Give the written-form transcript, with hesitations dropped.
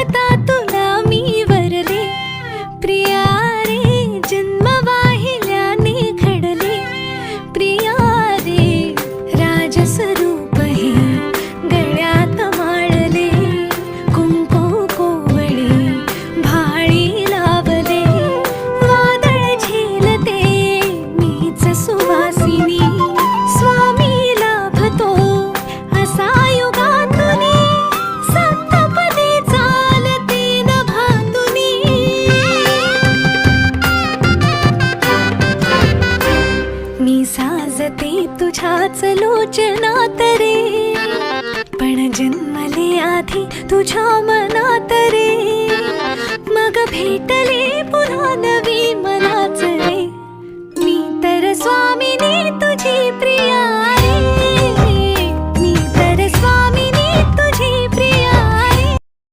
पाहता तुला मी वरले, प्रिया रे जन्म वाहिल्याने घडले, प्रिया रे राजस्वरूप हे गळ्यात माळले, कुंकू कोवळे भाळी लावले, वादळ झेलते मीच सुवासिनी, स्वामी लाभतो असा युगातुनी, सप्तपदी चालते नभातुनी. मी साजते तुझ्याच लोचनात रे, पण जन्मले आधी तुझ्या मनात रे, मग भेटले पुन्हा नवी मनाच रे, मी तर स्वामिनी तुझी प्रिया